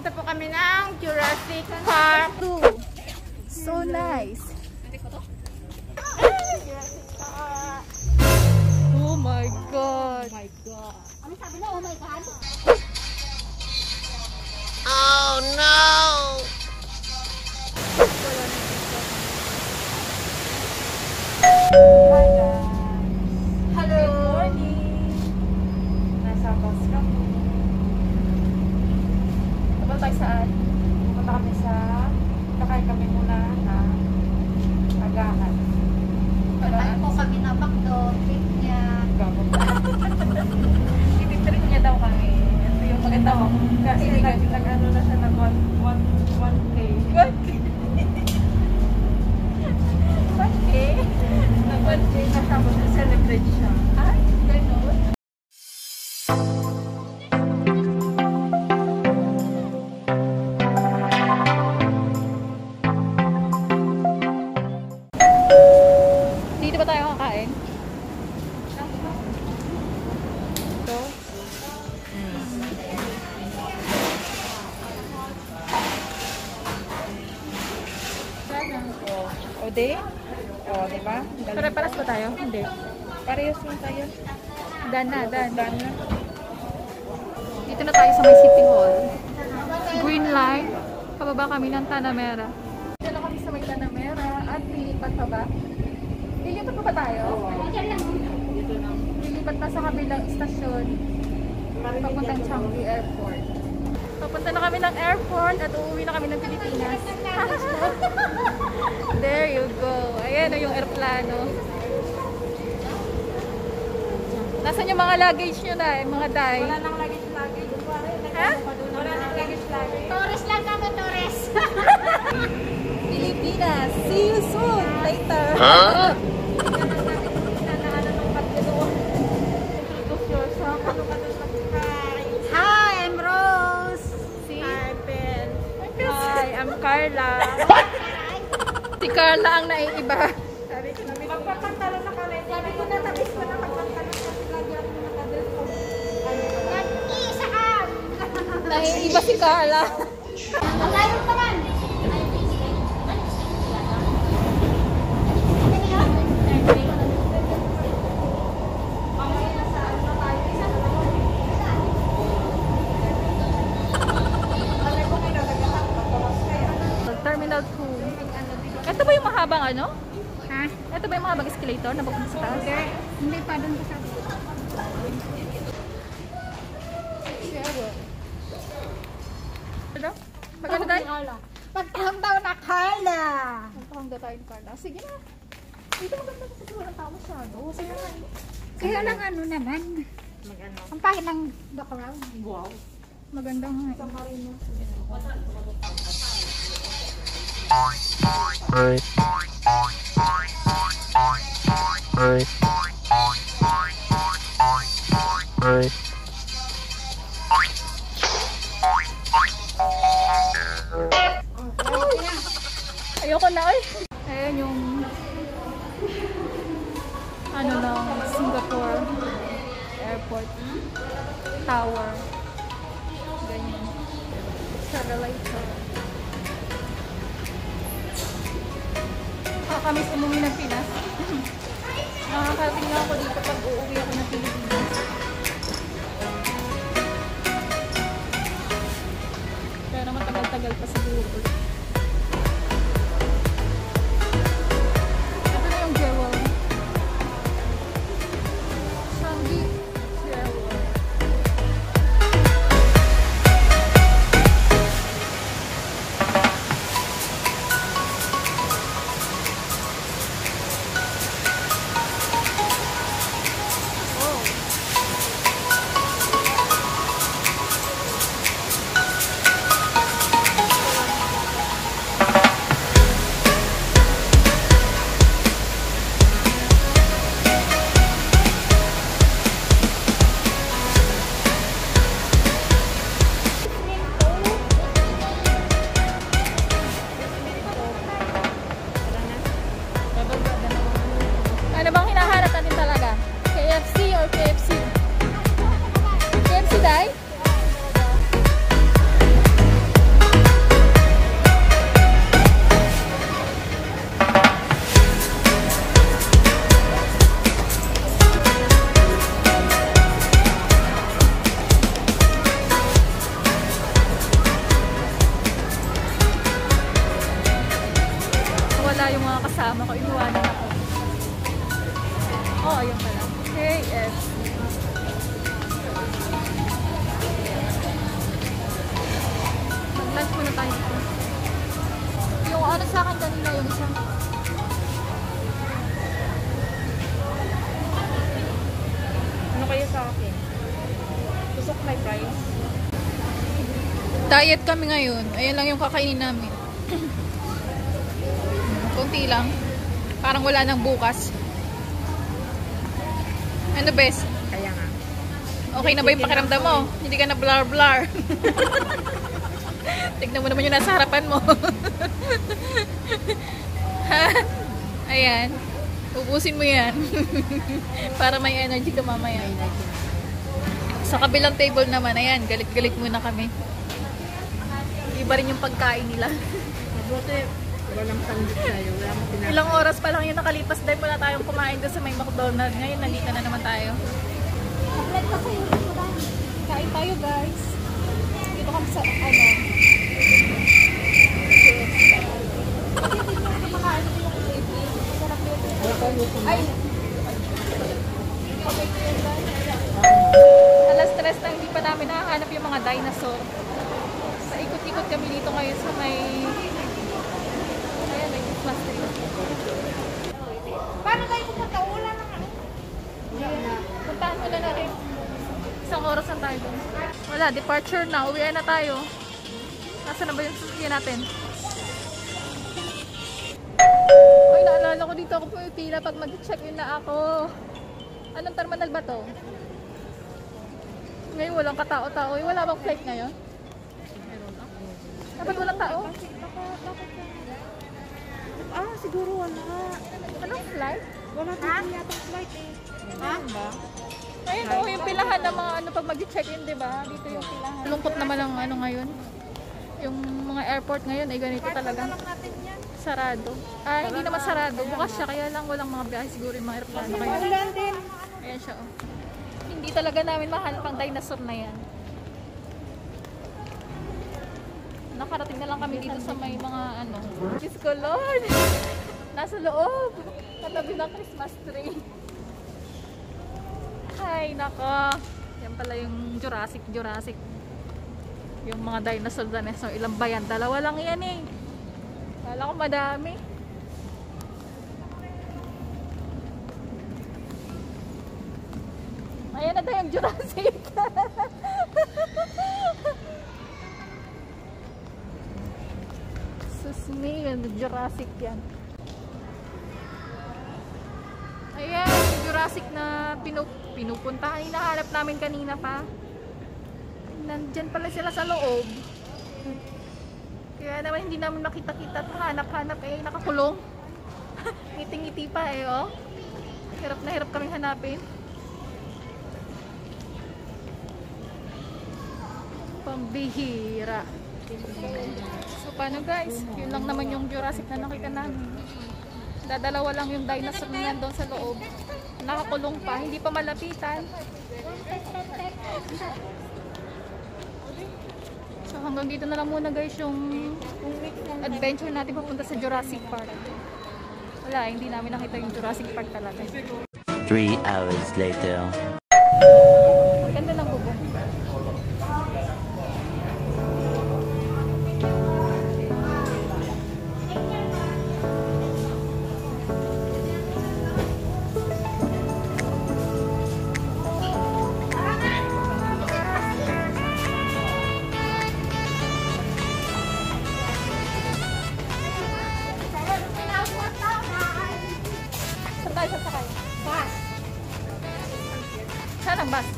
Punta po kami ng Jurassic Park 2. So nice. Jurassic Park. Oh my God. Oh my God. Ano sabi na? Oh my God. Oh no. Hi guys. Hello. Good morning. Nasa bus kami. Tapos tayo saan? Punta kami sa kakain kami muna na agahan. Kakain po kami na McDo. Cake niya. Ititreat niya daw kami. Ito yung maganda ko. Kasi nag-ano na siya ng 1K. 1K? Nag-1K na siya. Mag-celebrate siya. Ay, gano'n. Dito ba tayo kakain? Ito? O, di? O, diba? Pare-paras ba tayo? Hindi. Parehas lang tayo. Dan na. Dito na tayo sa may City Hall. Green line. Pababa kami ng Tanamera. Dito na kami sa may Tanamera. At lilipat pa ba? Lilipat pa ba tayo? Lilipat na sa kabilang istasyon. Papuntang Changi Airport. Papunta na kami ng airport at uuwi na kami ng Pilipinas. There you go. Ayan o yung aeroplano. Nasaan yung mga luggage nyo na? Mga day? Wala nang luggage. Ha? Wala nang luggage. Torres lang kami, Torres. Pilipinas. See you soon. Later. Huh? Introduce yourself. Hi, I'm Rose. See? Hi, Ben. Hi, I'm Carla. Si Carla ang naiiba. Sabi ko na, magpapantalo na kami. Sabi ko na, tapos ko na magpapantalo na lagi ako nakadal ko. Nag-iisa ka! Naiiba si Carla. Ang layo pa man! Terminal 2. Ito ba yung mahabang ano? Ha? Ito ba yung mahabang escalator na papunta sa taas? Hindi pa doon pa sa Ano? Magano tayo? Pagtahang daw na Carla! Magpahang daw tayo ni Carla. Sige na. Dito maganda kasi walang tao masyado. Sige na. Kaya lang ano naman. Ang pahit ng background. Wow. Maganda nga. Sa Marino. Ayoko na ay. Ayan yung ano ng Singapore Airport Tower. Ganyan. Satellite tower. Kami umuwi ng Pinas. Nakakarating lang ako dito pag uuwi ako ng Pilipinas. Pero matagal-tagal pa siguro. Ito na yung Jewel. Changi Jewel. ako, iniwanan ako. Oh, ayun pala. KFC. Mag-lunch muna tayo dito. Yung ano sa akin kanina, yung isang Ano kaya sa akin? Gusto ko may fries. diet kami ngayon. Ayan lang yung kakainin namin. Kunti lang. Parang wala nang bukas. Ano best? Kaya nga. Okay na ba yung pakiramdam mo? Hindi ka na blur-blur. Tignan mo naman yung nasa harapan mo. Ayan. Ubusin mo yan. Para may energy ka mamaya. Sa kabilang table naman, ayan, galit-galit muna kami. Iba rin yung pagkain nila. Mabuti, walang pandit tayo. Wala mo pinakain. Ilang oras pa lang yung nakalipas dahil wala tayong kumain doon sa may McDonald's. Ngayon, nandito na naman tayo. Kain tayo, guys. Dito kami sa, ano, ay, alas 3 na hindi pa namin nakahanap yung mga dinosaur. Sa ikot-ikot kami dito ngayon sa may, ayan, may Christmas tree. Paano tayo pupunta? Wala na nga. Puntahan mo na rin. Isang oras na tayo doon. Wala, departure na. Uwian na tayo. Nasaan na ba yung sasakyan natin? Ay, naalala ko dito ako pumipila pag mag-check-in na ako. Anong terminal ba to? Ngayon walang katao-tao. Wala bang flight ngayon? Dapat walang tao? Siguro wala. Anong flight? Wala dito yata flight eh. Ha? Ayun o, yung pilahan ng mga ano pag mag-check-in, di ba? Dito yung pilahan. Lungkot naman ang ano ngayon. Yung mga airport ngayon ay ganito talaga. Sarado. Hindi naman sarado. Bukas siya, kaya lang walang mga biyahe siguro yung mga aeroplano. Ulan din. Ayan siya, oh. Hindi talaga namin mahanap ang dinosaur na yan. Nakarating na lang kami dito sa may mga ano. Diyos ko, Lord! Nasa loob! Katabi ng Christmas tree. Ay, nako. Yan pala yung Jurassic. Yung mga dinosaur. Ilang ba yan? Dalawa lang yan eh. Kala ko madami. Ayan na tayo yung Jurassic. Susmi, yung Jurassic yan. Ayan, yung Jurassic na pinupuntahan. Hinahanap namin kanina pa. Nandyan pala sila sa loob. Kaya naman hindi namin makita-kita at hanap-hanap eh, nakakulong. Ngiting-ngiti pa eh, oh. Hirap na hirap kaming hanapin. Pambihira. So paano guys? Yun lang naman yung Jurassic na nakita namin. Dadalawa lang yung dinosaur na yan doon sa loob. Nakakulong pa, hindi pa malapitan. So hanggang dito na lang muna guys yung adventure natin papunta sa Jurassic Park. Wala, hindi namin nakita yung Jurassic Park talaga. 3 hours later. Ang ganda ng bubong. Saan tayo sasakay? Bus. Saan ang bus?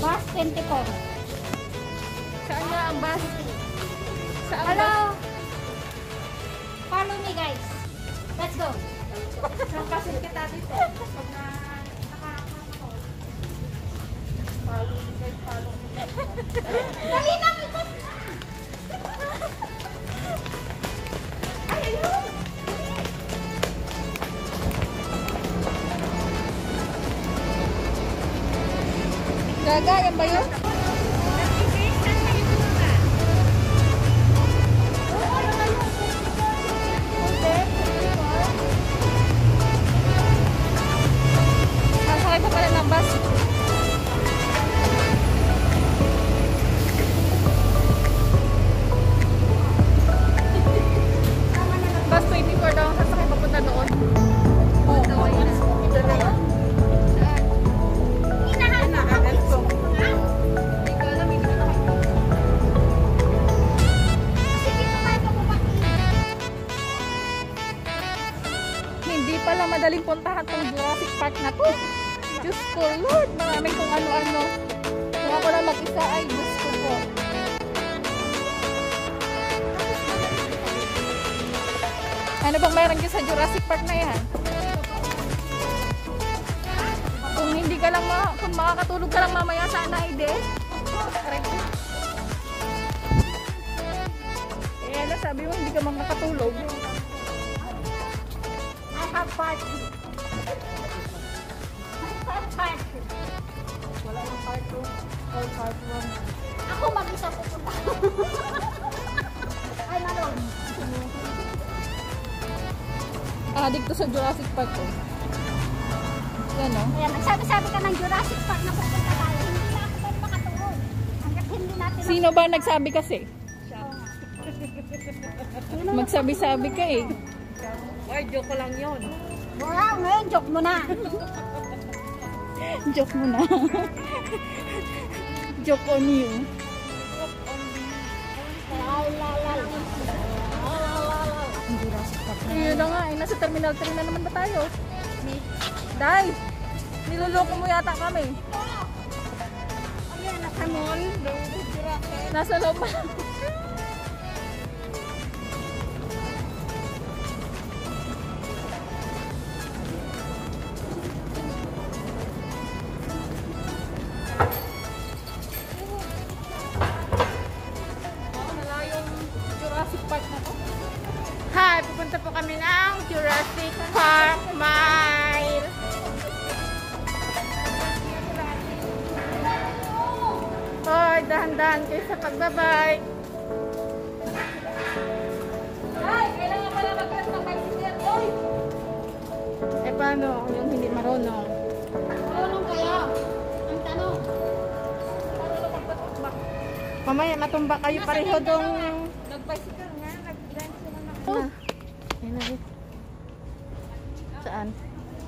Bus 24. Saan nga ang bus? Saan Hello. bus? Follow me guys. Let's go. Sampasin kita dito. Pag nakakakas ko. Follow me guys. Follow me guys. Dali na! Ay, ayun! Gaga, yan ba yun? Okay. Park na to. Diyos ko, Lord. Maraming kung ano-ano. Kung ako lang mag-isa ay Diyos ko po. Ano bang mayroon dyan sa Jurassic Park na yan? Kung hindi ka lang kung makakatulog ka lang mamaya sana hindi. Aray ko. Eh, ano sabi mo hindi ka makakatulog? I have party. I have party. Wala nang part 2. All part 1. Ako mag-isa pupunta. Ay, malon. Adik to sa Jurassic Park ko. Yan o. Ayan, nagsabi-sabi ka ng Jurassic Park na pupunta tayo. Hindi na ako pwede makatulog. Hanggat hindi natin... Sino ba nagsabi kasi? Magsabi-sabi ka eh. Ay, joke ko lang yun. Wow, ngayon, joke mo na. Joke mo na. Joke on you. Ayun na nga eh. Nasa Terminal 3 na naman ba tayo? Day! Niluloko mo yata kami. Ayan, nasa mall. Nasa loob pa. Malayong Jurassic Park na to. Hi, pupunta po kami ng Jurassic Park Mile. Hoy, dahan-dahan kayo sa pagbabike. Ay, kailangan pala mag-rest ng bicycle. Oy! Eh, paano yung hindi marunong? Marunong kaya? Ang tanong. Mamaya matumba kayo pareho dong... Nag-bicycle nga. Nag-dance naman ako. Oh. Saan?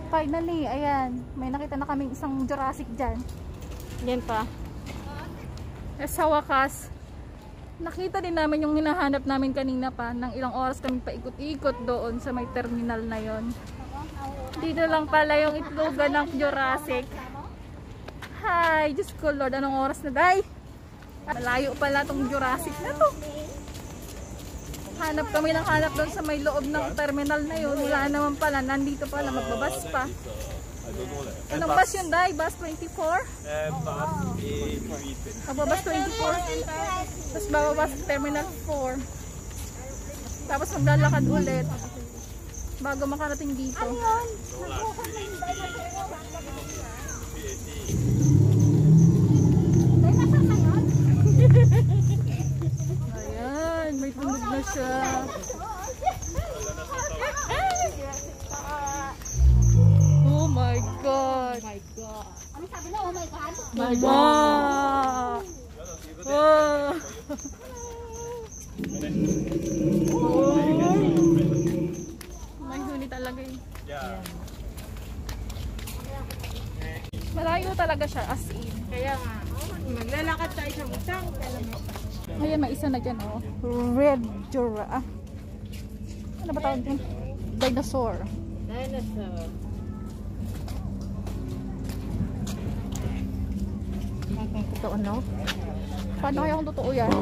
Finally, ayan. May nakita na kaming isang Jurassic dyan. Yan pa. Sa wakas, nakita din namin yung hinahanap namin kanina pa. Nang ilang oras kami paikot-ikot doon sa may terminal na yon. Dito lang pala yung itlogan ng Jurassic. Hi! Diyos ko Lord, anong oras na day? Malayo pala tong Jurassic na to. Hanap kami ng hanap doon sa may loob ng terminal na yun. Wala naman pala, nandito pala, magbabas pa. Anong bus yun day? Bus 24? Magbabas 24. Tapos bababas sa terminal 4. Tapos maglalakad ulit bago makarating dito. Ayan, may tunog na siya. Oh my God. Ano sabi na? Oh my God. Mama! Oh. May huni talaga eh. Malayo talaga siya as in. Kaya nga, maglalakad tayo sa utang. Ayan, may isa na dyan oh. Red Jura. Ano ba tawag dyan? Dinosaur. Dinosaur. Totoo, no? Paano kaya kung totoo yan?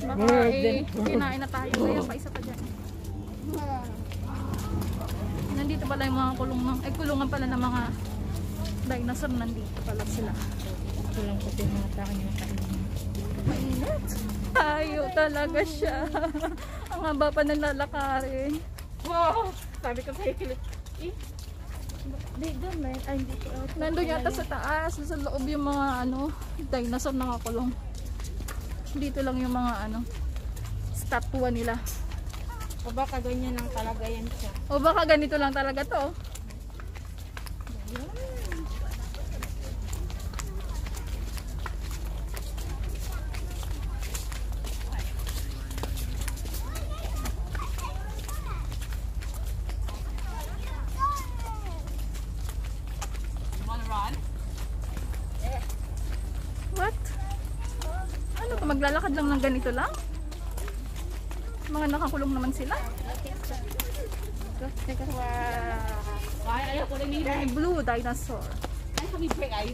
Baka kinain na tayo. Kaya pa isa pa dyan. Nandito pala yung mga kulungan pala ng mga dinosaur. Nandito pala sila. Kulang ko din mga takin yung kain. Mainit. Tayo talaga siya. Ang haba pa ng lalakarin. Wow! Sabi ko sa'yo, di doon eh. Ay, hindi ko. Nandun yata sa taas. Sa loob yung mga dinosaur nakakulong. Dito lang yung mga statua nila. O baka ganyan lang talaga yan siya. O baka ganito lang talaga to. What? Ano to? Maglalakad lang ng ganito lang? Mga nakakulong naman sila. Teka, wow. Yung blue dinosaur.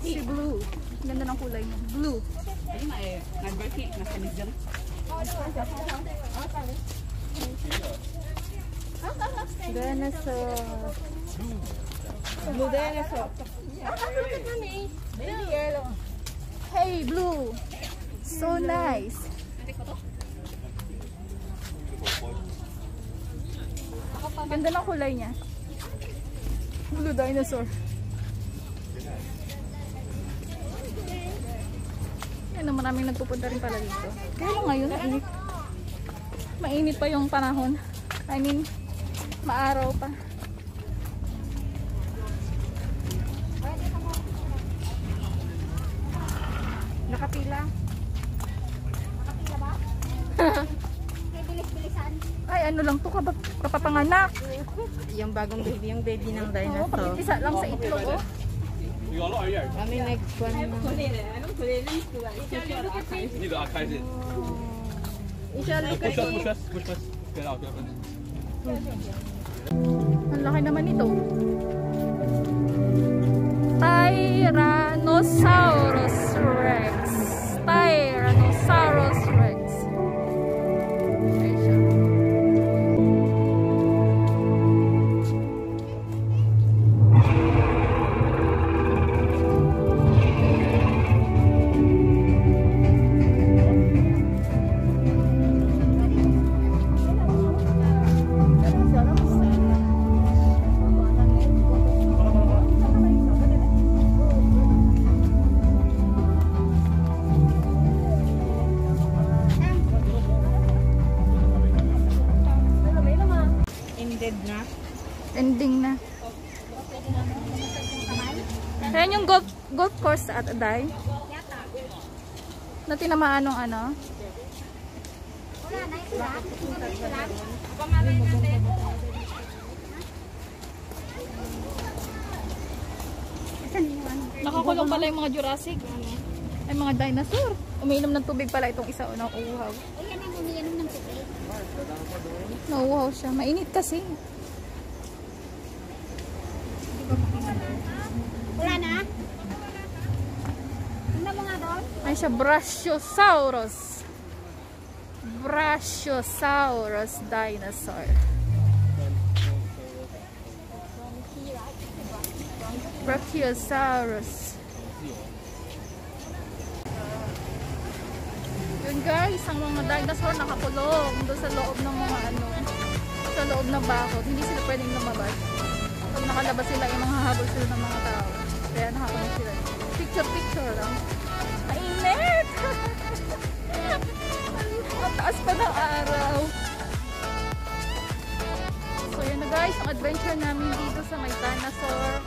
Si Blue. Ganda ng kulay niya. Blue. Dinosaur. Blue dinosaur. Hey, Blue. So nice. Ganda ng kulay niya. Blue dinosaur. Yan, maraming nagpupunta rin pala dito. Kaya lang ngayon, mainit. Mainit pa yung panahon. I mean, maaraw pa. Nakapila. Nakapila ba? May bilis-bilisan. Ay, ano lang to, kapapanganak. Yung bagong baby, yung baby ng Oo, dinosaur. pakitisa lang sa itlog, oh. Kami nag-kwan na. 那个啊，开始。 Usually Push first. Get out. Ang laki naman ito. Tyrannosaurus Rex. Tyrannosaurus Rex. Ayan siya. ended na. Ending na. Ayan yung golf course at Aday. Na tinamaan ng ano. Wala na, ito lang. Ito lang. Nakakulong pala yung mga Jurassic. Ay, mga dinosaur. Umiinom ng tubig pala itong isa o nang uhaw. Ay, yan ang umiinom ng tubig. Nauuhaw siya. Mainit kasi. Wala na? Tingnan mo nga doon. Ay siya, Brachiosaurus. Brachiosaurus dinosaur. Brachiosaurus. Yun guys, ang mga dinosaur nakakulong doon sa loob ng mga ano, sa loob ng bakod. Hindi sila pwedeng lumabas. Pag nakalabas sila, yung mga hahabol sila ng mga tao. Kaya nakakulong sila. Picture lang. Mainit! Ang taas pa ng araw. So yun na guys, ang adventure namin dito sa may dinosaur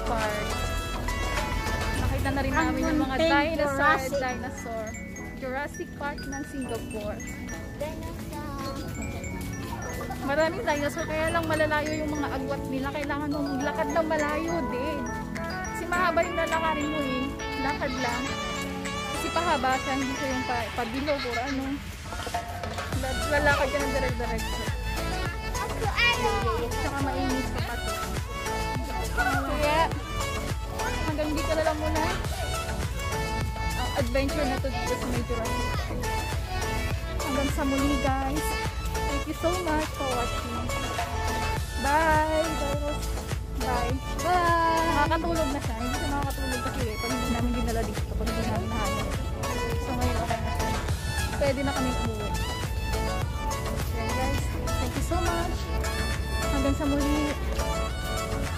park. Nakita na rin namin yung mga dinosaur. Jurassic Park ng Singapore. Maraming dinosaur, kaya lang malalayo yung mga agwat nila. Kailangan mong maglakad ng malayo din. Kasi mahaba yung lalakarin mo eh. Lakad lang. Kasi pahaba siya, hindi siya yung pabilog or ano. Lalakad ka ng direct-diretso. Tsaka mainit ka pa to. Kaya, hanggang dito na lang muna ang adventure na to dito sa may Jurassic Park. Hanggang sa muli guys. Thank you so much for watching. Bye! Bye! Bye! Nakakatulog na siya. Hindi siya nakakatulog kasi pag hindi namin dinala dito. Pag hindi namin nahanap. So ngayon okay na siya. Pwede na kami umuwi. Okay guys. Thank you so much. Hanggang sa muli.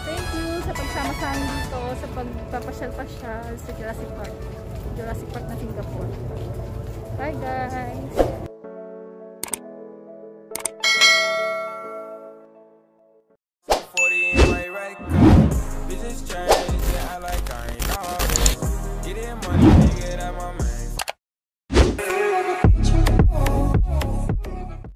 Thank you sa pagsama sa amin dito sa pagpapasyal-pasyal sa Jurassic Park. Jurassic Park na Singapore. Bye guys! Bitches change, yeah, I like I ain't all this. Get in money, nigga, that my